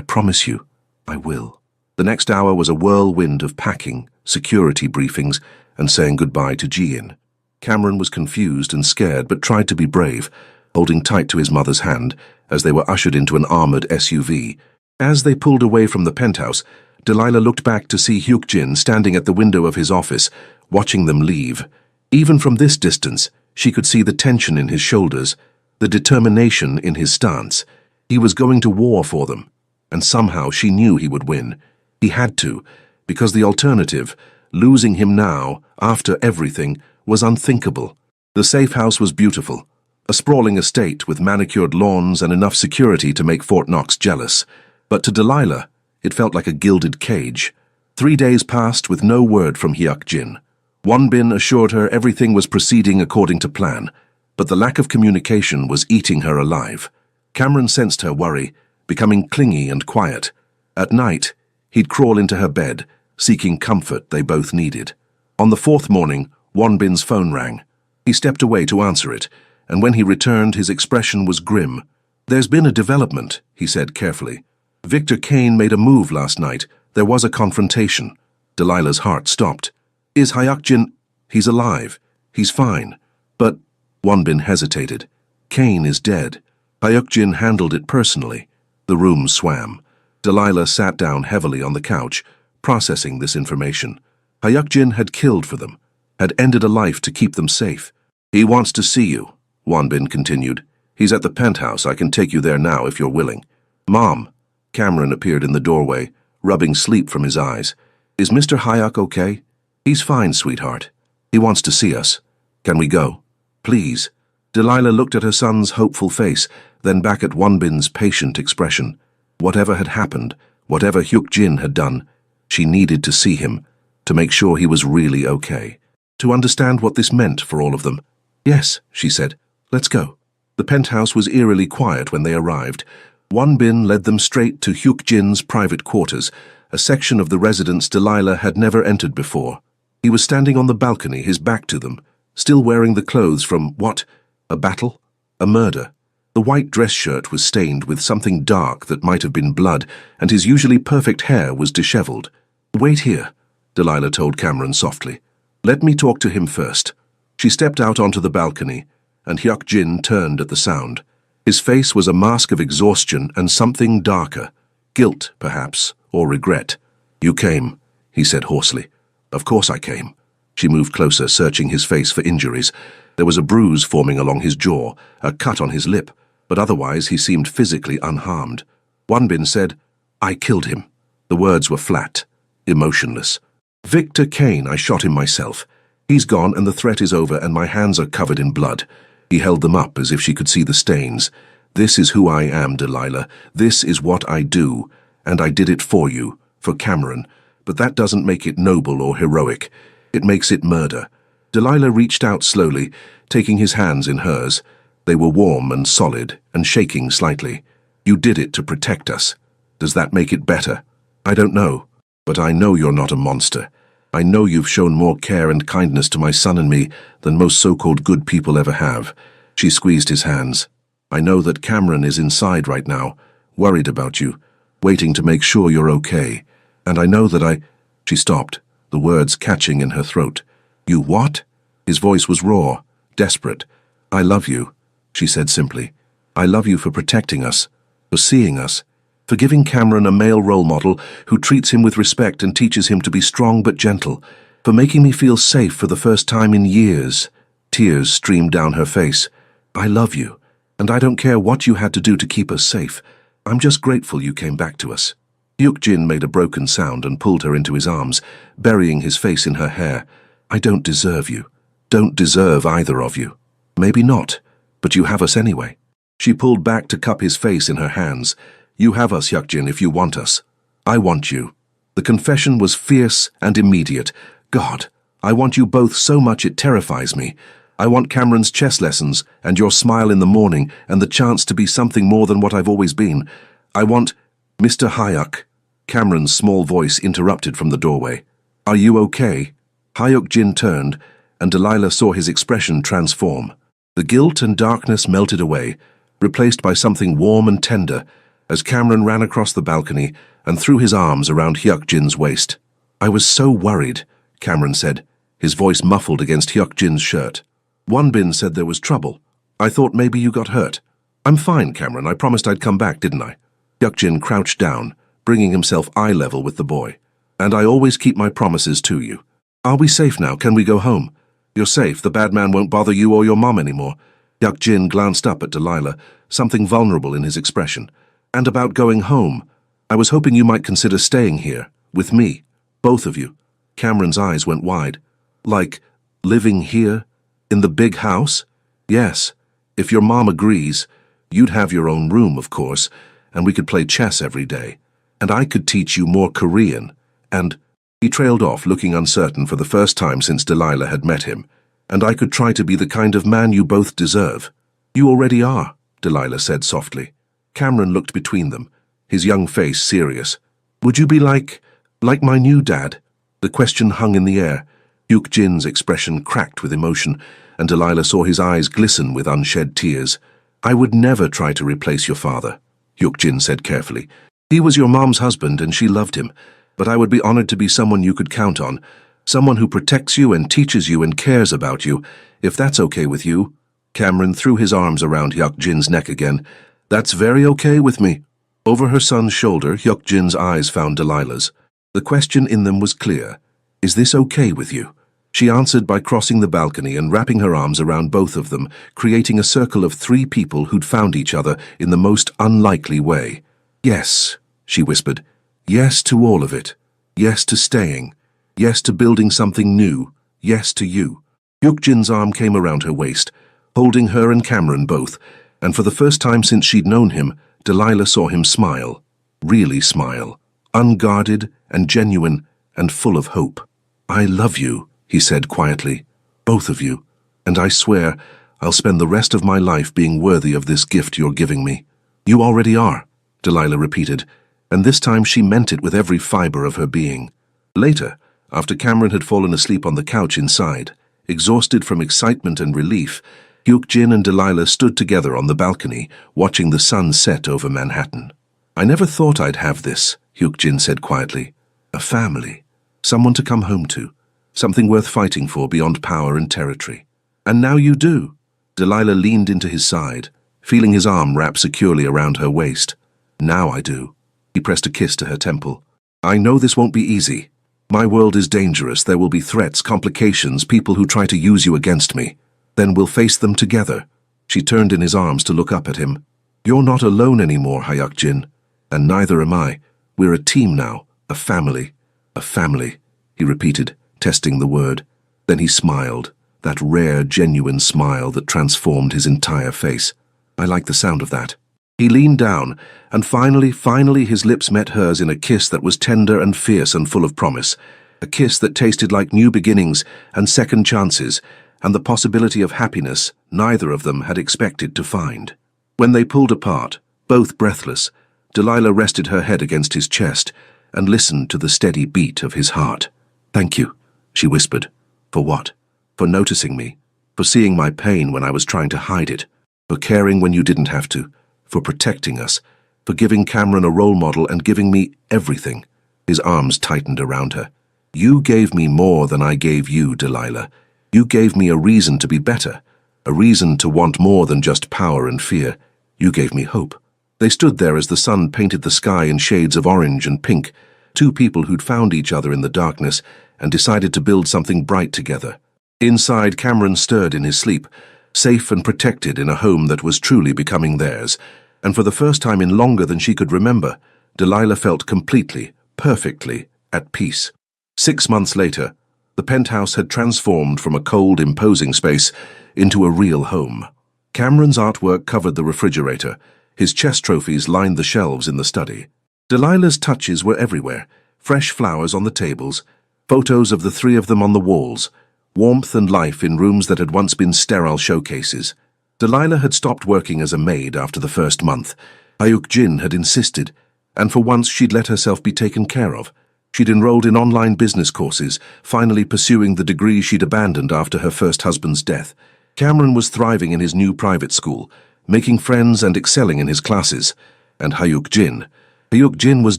promise you, I will." The next hour was a whirlwind of packing, security briefings, and saying goodbye to Ji-in. Cameron was confused and scared but tried to be brave, holding tight to his mother's hand as they were ushered into an armored SUV. As they pulled away from the penthouse, Delilah looked back to see Hyuk-jin standing at the window of his office, watching them leave. Even from this distance, she could see the tension in his shoulders, the determination in his stance. He was going to war for them, and somehow she knew he would win. He had to, because the alternative, losing him now, after everything, was unthinkable. The safe house was beautiful, a sprawling estate with manicured lawns and enough security to make Fort Knox jealous. But to Delilah, it felt like a gilded cage. 3 days passed with no word from Hyuk-jin. Won-bin assured her everything was proceeding according to plan, but the lack of communication was eating her alive. Cameron sensed her worry, becoming clingy and quiet. At night, he'd crawl into her bed, seeking comfort they both needed. On the 4th morning, Won-bin's phone rang. He stepped away to answer it, and when he returned, his expression was grim. "There's been a development," he said carefully. "Victor Kane made a move last night. There was a confrontation." Delilah's heart stopped. "Is Hyuk-jin—" "He's alive. He's fine. But—" Won-bin hesitated. "Kane is dead. Hyuk-jin handled it personally." The room swam. Delilah sat down heavily on the couch, processing this information. Hyuk-jin had killed for them, had ended a life to keep them safe. "He wants to see you," Won-bin continued. "He's at the penthouse. I can take you there now if you're willing." "Mom." Cameron appeared in the doorway, rubbing sleep from his eyes. "Is Mr. Hyuk okay?" "He's fine, sweetheart. He wants to see us. Can we go? Please." Delilah looked at her son's hopeful face, then back at Won-bin's patient expression. Whatever had happened, whatever Hyuk-jin had done, she needed to see him, to make sure he was really okay, to understand what this meant for all of them. "Yes," she said. "Let's go." The penthouse was eerily quiet when they arrived. Won-bin led them straight to Hyuk-jin's private quarters, a section of the residence Delilah had never entered before. He was standing on the balcony, his back to them, still wearing the clothes from, what? A battle? A murder? The white dress shirt was stained with something dark that might have been blood, and his usually perfect hair was disheveled. "Wait here," Delilah told Cameron softly. "Let me talk to him first." She stepped out onto the balcony, and Hyuk Jin turned at the sound. His face was a mask of exhaustion and something darker. Guilt, perhaps, or regret. "You came," he said hoarsely. "Of course I came." She moved closer, searching his face for injuries. There was a bruise forming along his jaw, a cut on his lip, but otherwise he seemed physically unharmed. Wonbin said, "I killed him." The words were flat, emotionless. "Victor Kane, I shot him myself. He's gone and the threat is over and my hands are covered in blood." He held them up as if she could see the stains. "This is who I am, Delilah. This is what I do. And I did it for you, for Cameron. But that doesn't make it noble or heroic. It makes it murder." Delilah reached out slowly, taking his hands in hers. They were warm and solid and shaking slightly. "You did it to protect us. Does that make it better?" "I don't know. But I know you're not a monster. I know you've shown more care and kindness to my son and me than most so-called good people ever have." She squeezed his hands. "I know that Cameron is inside right now, worried about you, waiting to make sure you're okay. And I know that She stopped, the words catching in her throat. "You what?" His voice was raw, desperate. "I love you," she said simply. "I love you for protecting us, for seeing us, for giving Cameron a male role model who treats him with respect and teaches him to be strong but gentle, for making me feel safe for the first time in years." Tears streamed down her face. "I love you, and I don't care what you had to do to keep us safe. I'm just grateful you came back to us." Hyuk Jin made a broken sound and pulled her into his arms, burying his face in her hair. "I don't deserve you. Don't deserve either of you. Maybe not, but you have us anyway." She pulled back to cup his face in her hands. "You have us, Hyuk Jin, if you want us. I want you." The confession was fierce and immediate. "God, I want you both so much it terrifies me. I want Cameron's chess lessons and your smile in the morning and the chance to be something more than what I've always been. I want—" "Mr. Hyuk," Cameron's small voice interrupted from the doorway. "Are you okay?" Hyuk Jin turned, and Delilah saw his expression transform. The guilt and darkness melted away, replaced by something warm and tender, as Cameron ran across the balcony and threw his arms around Hyuk Jin's waist. "I was so worried," Cameron said, his voice muffled against Hyuk Jin's shirt. "Wonbin said there was trouble. I thought maybe you got hurt." "I'm fine, Cameron. I promised I'd come back, didn't I?" Hyuk Jin crouched down, bringing himself eye level with the boy. "And I always keep my promises to you. Are we safe now? Can we go home? You're safe. The bad man won't bother you or your mom anymore." Hyuk Jin glanced up at Delilah, something vulnerable in his expression. "And about going home, I was hoping you might consider staying here, with me, both of you." Cameron's eyes went wide. "Like, living here? In the big house?" "Yes. If your mom agrees, you'd have your own room, of course, and we could play chess every day. And I could teach you more Korean, and—" He trailed off, looking uncertain for the first time since Delilah had met him. "And I could try to be the kind of man you both deserve." "You already are," Delilah said softly. Cameron looked between them, his young face serious. "Would you be like my new dad?" The question hung in the air. Hyuk Jin's expression cracked with emotion, and Delilah saw his eyes glisten with unshed tears. "I would never try to replace your father," Hyuk Jin said carefully. "He was your mom's husband and she loved him, but I would be honored to be someone you could count on, someone who protects you and teaches you and cares about you, if that's okay with you." Cameron threw his arms around Hyuk Jin's neck again. "That's very okay with me." Over her son's shoulder, Hyuk Jin's eyes found Delilah's. The question in them was clear. "Is this okay with you?" She answered by crossing the balcony and wrapping her arms around both of them, creating a circle of 3 people who'd found each other in the most unlikely way. "Yes," she whispered. "Yes to all of it. Yes to staying. Yes to building something new. Yes to you." Hyuk Jin's arm came around her waist, holding her and Cameron both, and for the first time since she'd known him, Delilah saw him smile. Really smile. Unguarded and genuine and full of hope. "I love you," he said quietly. "Both of you. And I swear I'll spend the rest of my life being worthy of this gift you're giving me." "You already are," Delilah repeated, and this time she meant it with every fiber of her being. Later, After Cameron had fallen asleep on the couch inside, exhausted from excitement and relief, Hyuk-jin and Delilah stood together on the balcony, watching the sun set over Manhattan. "I never thought I'd have this," Hyuk-jin said quietly. "A family. Someone to come home to. Something worth fighting for beyond power and territory. And now you do." Delilah leaned into his side, feeling his arm wrap securely around her waist. "Now I do." He pressed a kiss to her temple. "I know this won't be easy. My world is dangerous. There will be threats, complications, people who try to use you against me. Then we'll face them together." She turned in his arms to look up at him. "You're not alone anymore, Hyuk-jin. And neither am I. We're a team now, a family. A family," he repeated, testing the word. Then he smiled, that rare, genuine smile that transformed his entire face. "I like the sound of that." He leaned down, and finally his lips met hers in a kiss that was tender and fierce and full of promise. A kiss that tasted like new beginnings and second chances, and the possibility of happiness neither of them had expected to find. When they pulled apart, both breathless, Delilah rested her head against his chest and listened to the steady beat of his heart. "Thank you," she whispered. "For what?" "For noticing me. For seeing my pain when I was trying to hide it. For caring when you didn't have to. For protecting us. For giving Cameron a role model and giving me everything." His arms tightened around her. "You gave me more than I gave you, Delilah. You gave me a reason to be better. A reason to want more than just power and fear. You gave me hope." They stood there as the sun painted the sky in shades of orange and pink, two people who'd found each other in the darkness and decided to build something bright together. Inside, Cameron stirred in his sleep, safe and protected in a home that was truly becoming theirs, and for the first time in longer than she could remember, Delilah felt completely, perfectly at peace. 6 months later, the penthouse had transformed from a cold, imposing space into a real home. Cameron's artwork covered the refrigerator. His chess trophies lined the shelves in the study. Delilah's touches were everywhere, fresh flowers on the tables, photos of the three of them on the walls, warmth and life in rooms that had once been sterile showcases. Delilah had stopped working as a maid after the first month. Hyuk-jin had insisted, and for once she'd let herself be taken care of. She'd enrolled in online business courses, finally pursuing the degree she'd abandoned after her first husband's death. Cameron was thriving in his new private school, making friends and excelling in his classes. And Hyuk-jin was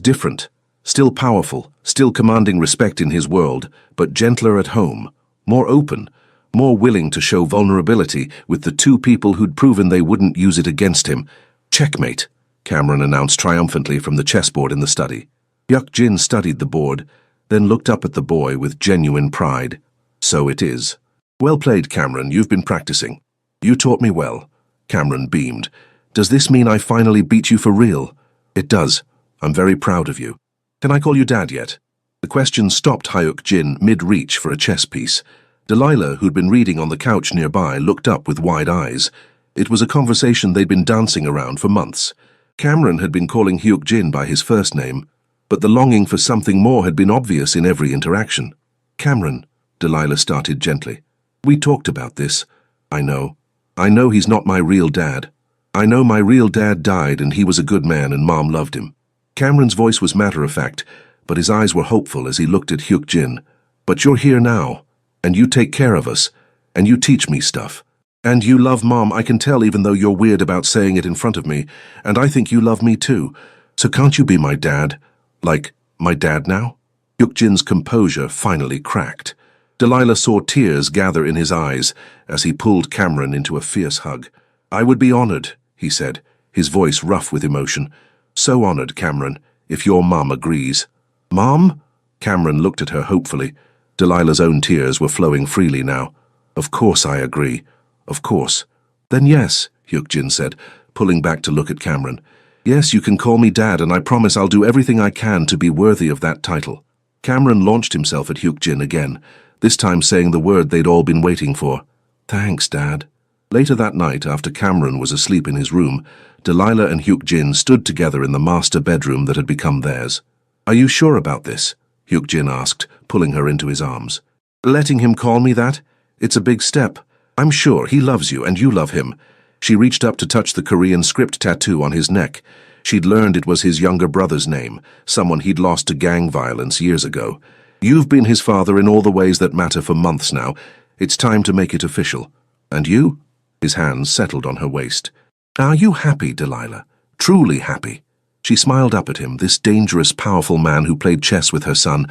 different, still powerful, still commanding respect in his world, but gentler at home, more open, more willing to show vulnerability with the two people who'd proven they wouldn't use it against him. "Checkmate," Cameron announced triumphantly from the chessboard in the study. Hyuk-jin studied the board, then looked up at the boy with genuine pride. "So it is." "Well played, Cameron. You've been practicing." "You taught me well." Cameron beamed. "Does this mean I finally beat you for real?" "It does. I'm very proud of you." "Can I call you Dad yet?" The question stopped Hyuk-jin mid-reach for a chess piece. Delilah, who'd been reading on the couch nearby, looked up with wide eyes. It was a conversation they'd been dancing around for months. Cameron had been calling Hyuk-jin by his first name, but the longing for something more had been obvious in every interaction. "Cameron," Delilah started gently. "We talked about this. I know. I know he's not my real dad. I know my real dad died and he was a good man and Mom loved him." Cameron's voice was matter-of-fact, but his eyes were hopeful as he looked at Hyuk-jin. "But you're here now, and you take care of us, and you teach me stuff. And you love Mom, I can tell even though you're weird about saying it in front of me, and I think you love me too. So can't you be my dad? Like, my dad now?" Hyuk-jin's composure finally cracked. Delilah saw tears gather in his eyes as he pulled Cameron into a fierce hug. "I would be honored," he said, his voice rough with emotion. "So honored, Cameron, if your Mom agrees." "Mom?" Cameron looked at her hopefully. Delilah's own tears were flowing freely now. "Of course I agree. Of course." "Then yes," Hyuk-jin said, pulling back to look at Cameron. "Yes, you can call me Dad, and I promise I'll do everything I can to be worthy of that title." Cameron launched himself at Hyuk-jin again, this time saying the word they'd all been waiting for. "Thanks, Dad." Later that night, after Cameron was asleep in his room, Delilah and Hyuk-jin stood together in the master bedroom that had become theirs. "Are you sure about this?" Hyuk-jin asked, pulling her into his arms. "Letting him call me that? It's a big step. I'm sure he loves you and you love him." She reached up to touch the Korean script tattoo on his neck. She'd learned it was his younger brother's name, someone he'd lost to gang violence years ago. You've been his father in all the ways that matter for months now. It's time to make it official. And you? His hands settled on her waist. Are you happy, Delilah? Truly happy? She smiled up at him, this dangerous, powerful man who played chess with her son,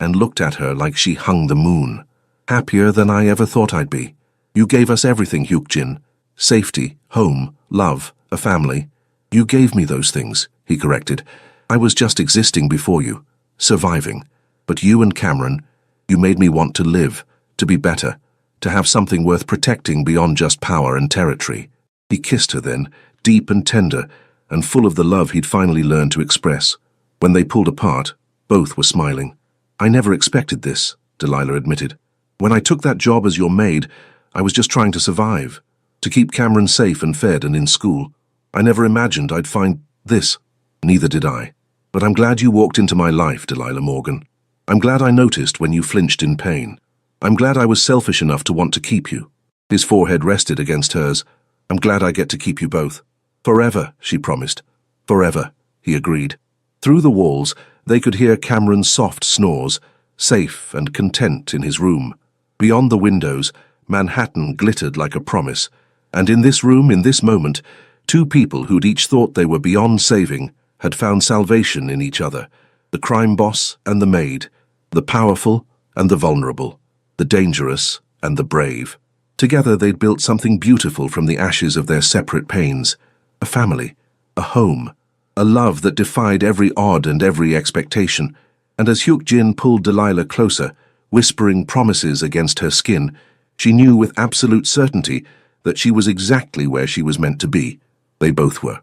and looked at her like she hung the moon. Happier than I ever thought I'd be. You gave us everything, Hyuk-jin. Safety, home, love, a family. You gave me those things, he corrected. I was just existing before you, surviving. But you and Cameron, you made me want to live, to be better, to have something worth protecting beyond just power and territory. He kissed her then, deep and tender, and full of the love he'd finally learned to express. When they pulled apart, both were smiling. I never expected this, Delilah admitted. When I took that job as your maid, I was just trying to survive, to keep Cameron safe and fed and in school. I never imagined I'd find this. Neither did I. But I'm glad you walked into my life, Delilah Morgan. I'm glad I noticed when you flinched in pain. I'm glad I was selfish enough to want to keep you. His forehead rested against hers. I'm glad I get to keep you both. Forever, she promised. Forever, he agreed. Through the walls, they could hear Cameron's soft snores, safe and content in his room. Beyond the windows, Manhattan glittered like a promise. And in this room, in this moment, two people who'd each thought they were beyond saving had found salvation in each other. The crime boss and the maid, the powerful and the vulnerable, the dangerous and the brave. Together they'd built something beautiful from the ashes of their separate pains. A family, a home, a love that defied every odd and every expectation. And as Hyuk-jin pulled Delilah closer, whispering promises against her skin, she knew with absolute certainty that she was exactly where she was meant to be. They both were.